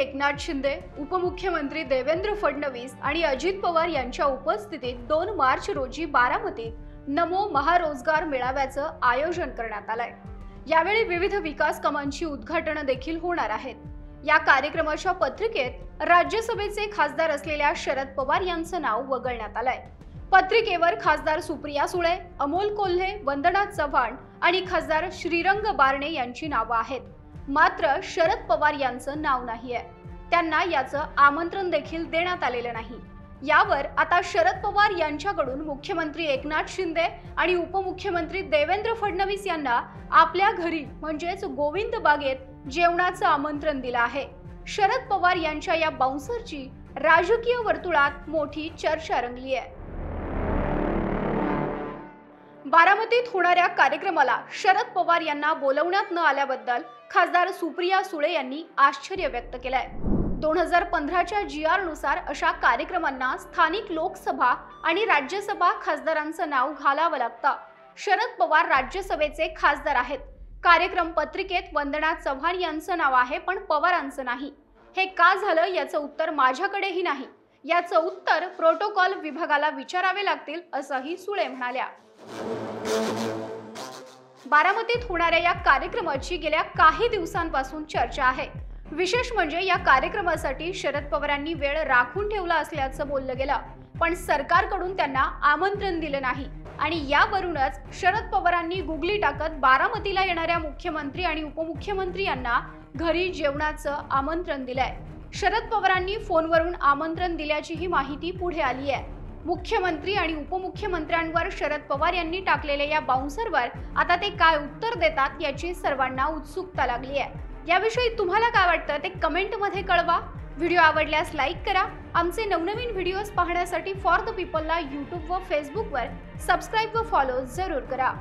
एकनाथ शिंदे, उपमुख्यमंत्री देवेंद्र फडणवीस आणि अजित पवार यांच्या उपस्थितीत 2 मार्च रोजी बारामतीत नमो महारोजगार मेळाव्याचं आयोजन करण्यात आलंय। यावेळी विविध विकास कामांची उद्घाटन देखील होणार आहेत। या कार्यक्रमाच्या पत्रिकेत राज्यसभेचे खासदार असलेल्या शरद पवार यांचं नाव वगळण्यात आलंय। पत्रिकेवर खासदार सुप्रिया सुळे, अमोल कोल्हे, वंदना चव्हाण आणि खासदार श्रीरंग बारणे यांची नावं आहेत। मात्र शरद पवार यांचं नाव नाहीये। त्यांना याचं आमंत्रण देखील देण्यात आलेलं नाही। यावर आता शरद पवार यांच्याकडून मुख्यमंत्री एकनाथ शिंदे आणि उपमुख्यमंत्री देवेंद्र फडणवीस यांना आपल्या घरी म्हणजेच गोविंद बागेत जेवणाचं आमंत्रण दिलं आहे। शरद पवार यांच्या या बाउन्सरची राजकीय वर्तुळात मोठी चर्चा रंगली आहे। बारामतीत होणाऱ्या कार्यक्रमाला शरद पवार यांना बोलवण्यात न आल्याबद्दल खासदार सुप्रिया सुळे यांनी आश्चर्य व्यक्त केलंय। 2015च्या GR नुसार अशा कार्यक्रमांना स्थानिक लोकसभा आणि राज्यसभा खासदारांचं नाव घालावं लागतं। शरद पवार राज्यसभेचे खासदार आहेत। कार्यक्रम पत्रिकेत वंदना चव्हाण यांचं नाव आहे पण पवारांचं नाही। हे का झालं याचं उत्तर माझ्याकडेही नाही। याचं उत्तर प्रोटोकॉल विभागाला विचारावे लागतील असंही सुळे म्हणाल्या। बारामतीत होणाऱ्या या कार्यक्रमाची गेल्या काही दिवसांपासून चर्चा आहे। विशेष म्हणजे या कार्यक्रमासाठी शरद पवारांनी वेळ राखून ठेवला असल्याचं बोललं गेलं, पण सरकारकडून त्यांना आमंत्रण दिलं नाही आणि यावरूनच शरद पवारांनी गुगली टाकत बारामतीला येणाऱ्या मुख्यमंत्री आणि उपमुख्यमंत्री यांना घरी जेवणाचं आमंत्रण दिलंय। शरद पवारांनी फोनवरून आमंत्रण दिल्याची ही माहिती पुढे आली आहे। मुख्यमंत्री आणि उपमुख्यमंत्र्यांवर शरद पवार यांनी टाकलेल्या या बाउन्सरवर आता ते काय उत्तर देतात याची सर्वांना उत्सुकता लागली आहे। याविषयी तुम्हाला काय वाटतं ते कमेंटमध्ये कळवा। व्हिडिओ आवडल्यास लाईक करा। आमचे नवनवीन व्हिडिओज पाहण्यासाठी फॉर द पीपलला YouTube व Facebook वर सबस्क्राईब व फॉलो जरूर करा।